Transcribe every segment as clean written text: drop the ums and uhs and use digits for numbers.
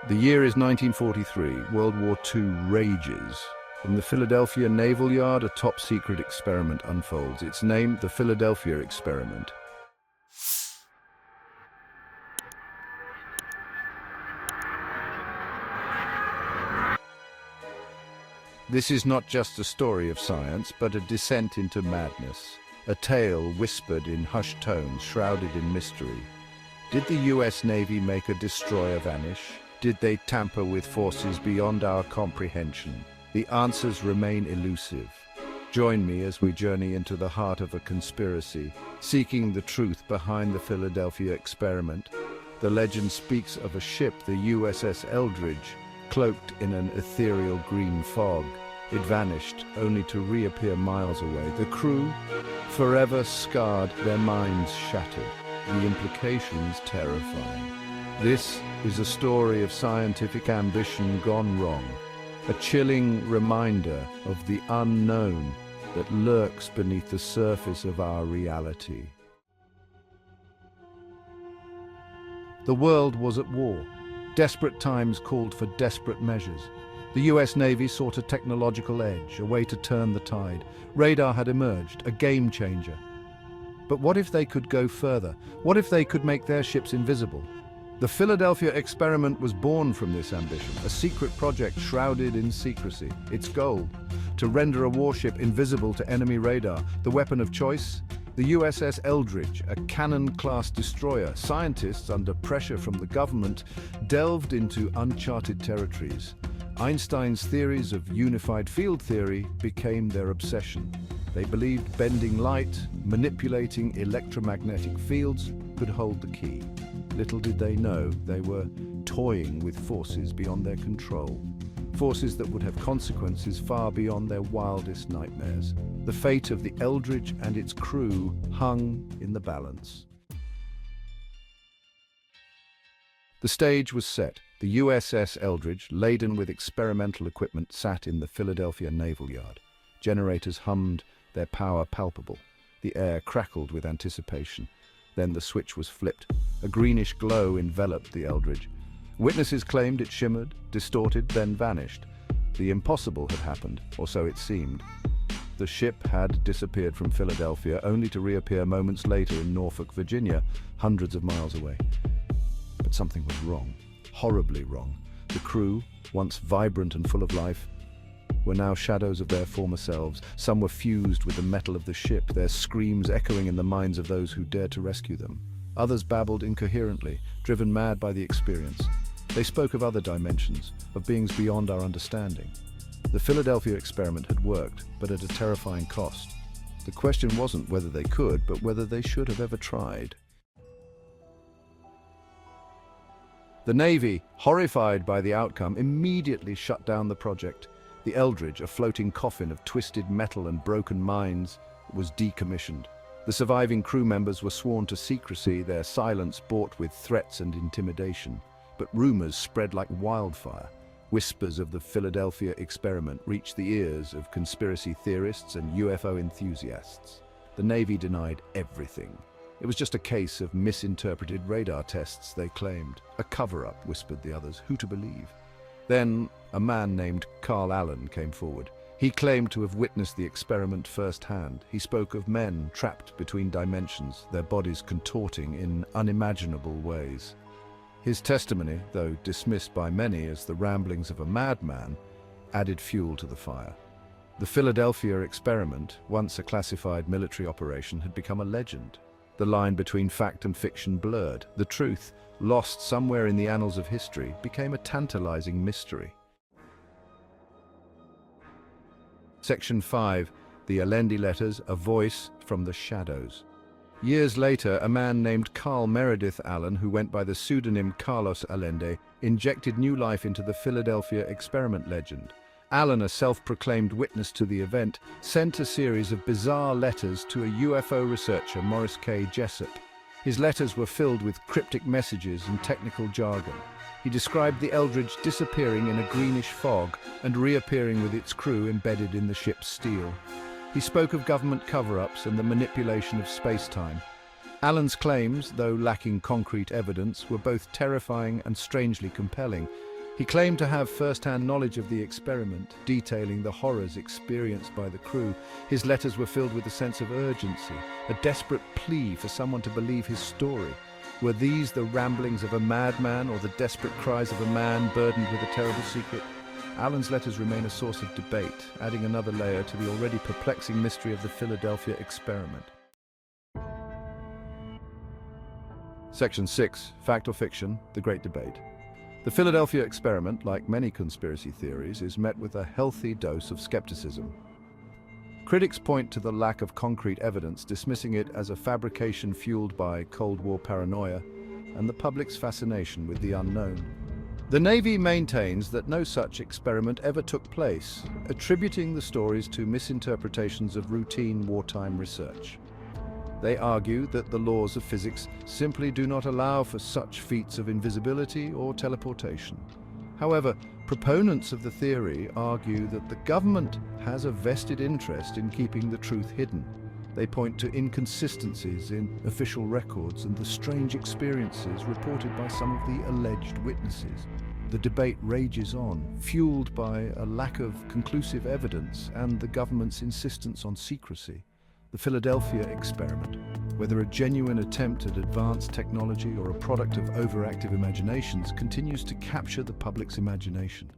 The year is 1943. World War II rages. In the Philadelphia Naval Yard, a top-secret experiment unfolds. It's named the Philadelphia Experiment. This is not just a story of science, but a descent into madness. A tale whispered in hushed tones, shrouded in mystery. Did the US Navy make a destroyer vanish? Did they tamper with forces beyond our comprehension? The answers remain elusive. Join me as we journey into the heart of a conspiracy, seeking the truth behind the Philadelphia Experiment. The legend speaks of a ship, the USS Eldridge, cloaked in an ethereal green fog. It vanished, only to reappear miles away. The crew, forever scarred, their minds shattered. The implications terrifying. This is a story of scientific ambition gone wrong, a chilling reminder of the unknown that lurks beneath the surface of our reality. The world was at war. Desperate times called for desperate measures. The US Navy sought a technological edge, a way to turn the tide. Radar had emerged, a game changer. But what if they could go further? What if they could make their ships invisible? The Philadelphia Experiment was born from this ambition, a secret project shrouded in secrecy. Its goal, to render a warship invisible to enemy radar. The weapon of choice? The USS Eldridge, a cannon-class destroyer. Scientists, under pressure from the government, delved into uncharted territories. Einstein's theories of unified field theory became their obsession. They believed bending light, manipulating electromagnetic fields could hold the key. Little did they know they were toying with forces beyond their control. Forces that would have consequences far beyond their wildest nightmares. The fate of the Eldridge and its crew hung in the balance. The stage was set. The USS Eldridge, laden with experimental equipment, sat in the Philadelphia Naval Yard. Generators hummed, their power palpable. The air crackled with anticipation. Then the switch was flipped. A greenish glow enveloped the Eldridge. Witnesses claimed it shimmered, distorted, then vanished. The impossible had happened, or so it seemed. The ship had disappeared from Philadelphia, only to reappear moments later in Norfolk, Virginia, hundreds of miles away. But something was wrong, horribly wrong. The crew, once vibrant and full of life, were now shadows of their former selves. Some were fused with the metal of the ship, their screams echoing in the minds of those who dared to rescue them. Others babbled incoherently, driven mad by the experience. They spoke of other dimensions, of beings beyond our understanding. The Philadelphia Experiment had worked, but at a terrifying cost. The question wasn't whether they could, but whether they should have ever tried. The Navy, horrified by the outcome, immediately shut down the project. The Eldridge, a floating coffin of twisted metal and broken minds, was decommissioned. The surviving crew members were sworn to secrecy, their silence bought with threats and intimidation. But rumors spread like wildfire. Whispers of the Philadelphia Experiment reached the ears of conspiracy theorists and UFO enthusiasts. The Navy denied everything. It was just a case of misinterpreted radar tests, they claimed. A cover-up, whispered the others. Who to believe? Then, a man named Carl Allen came forward. He claimed to have witnessed the experiment firsthand. He spoke of men trapped between dimensions, their bodies contorting in unimaginable ways. His testimony, though dismissed by many as the ramblings of a madman, added fuel to the fire. The Philadelphia Experiment, once a classified military operation, had become a legend. The line between fact and fiction blurred. The truth, lost somewhere in the annals of history, became a tantalizing mystery. Section 5. The Allende Letters, a voice from the shadows. Years later, a man named Carl Meredith Allen, who went by the pseudonym Carlos Allende, injected new life into the Philadelphia Experiment legend. Allen, a self-proclaimed witness to the event, sent a series of bizarre letters to a UFO researcher, Morris K. Jessup. His letters were filled with cryptic messages and technical jargon. He described the Eldridge disappearing in a greenish fog and reappearing with its crew embedded in the ship's steel. He spoke of government cover-ups and the manipulation of space-time. Allen's claims, though lacking concrete evidence, were both terrifying and strangely compelling. He claimed to have first-hand knowledge of the experiment, detailing the horrors experienced by the crew. His letters were filled with a sense of urgency, a desperate plea for someone to believe his story. Were these the ramblings of a madman or the desperate cries of a man burdened with a terrible secret? Allen's letters remain a source of debate, adding another layer to the already perplexing mystery of the Philadelphia experiment. Section 6. Fact or Fiction? The Great Debate. The Philadelphia experiment, like many conspiracy theories, is met with a healthy dose of skepticism. Critics point to the lack of concrete evidence, dismissing it as a fabrication fueled by Cold War paranoia and the public's fascination with the unknown. The Navy maintains that no such experiment ever took place, attributing the stories to misinterpretations of routine wartime research. They argue that the laws of physics simply do not allow for such feats of invisibility or teleportation. However, proponents of the theory argue that the government has a vested interest in keeping the truth hidden. They point to inconsistencies in official records and the strange experiences reported by some of the alleged witnesses. The debate rages on, fueled by a lack of conclusive evidence and the government's insistence on secrecy. The Philadelphia experiment, whether a genuine attempt at advanced technology or a product of overactive imaginations, continues to capture the public's imagination.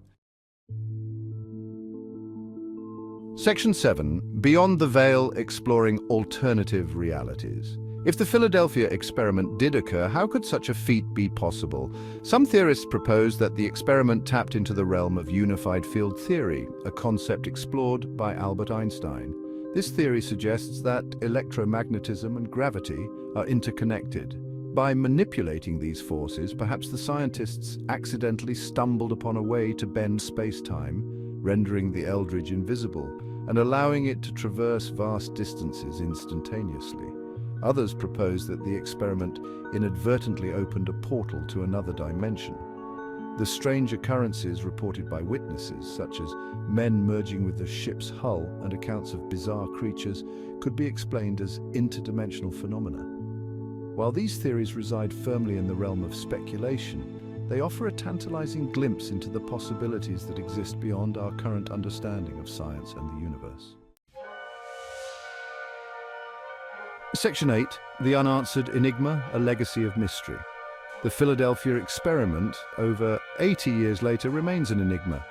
Section 7. Beyond the Veil, Exploring Alternative Realities. If the Philadelphia experiment did occur, how could such a feat be possible? Some theorists propose that the experiment tapped into the realm of unified field theory, a concept explored by Albert Einstein. This theory suggests that electromagnetism and gravity are interconnected. By manipulating these forces, perhaps the scientists accidentally stumbled upon a way to bend space-time, rendering the Eldridge invisible and allowing it to traverse vast distances instantaneously. Others propose that the experiment inadvertently opened a portal to another dimension. The strange occurrences reported by witnesses, such as men merging with the ship's hull and accounts of bizarre creatures, could be explained as interdimensional phenomena. While these theories reside firmly in the realm of speculation, they offer a tantalizing glimpse into the possibilities that exist beyond our current understanding of science and the universe. Section 8. The Unanswered Enigma, a Legacy of Mystery. The Philadelphia experiment, over 80 years later, remains an enigma.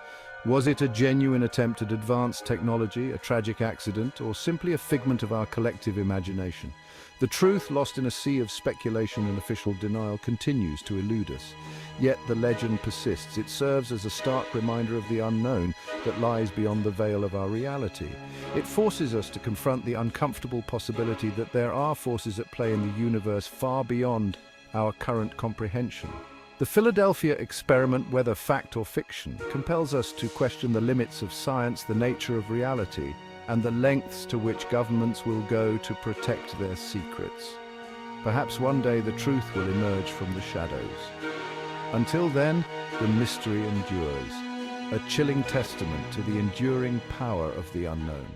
Was it a genuine attempt at advanced technology, a tragic accident, or simply a figment of our collective imagination? The truth, lost in a sea of speculation and official denial, continues to elude us. Yet the legend persists. It serves as a stark reminder of the unknown that lies beyond the veil of our reality. It forces us to confront the uncomfortable possibility that there are forces at play in the universe far beyond our current comprehension. The Philadelphia experiment, whether fact or fiction, compels us to question the limits of science, the nature of reality, and the lengths to which governments will go to protect their secrets. Perhaps one day the truth will emerge from the shadows. Until then, the mystery endures, a chilling testament to the enduring power of the unknown.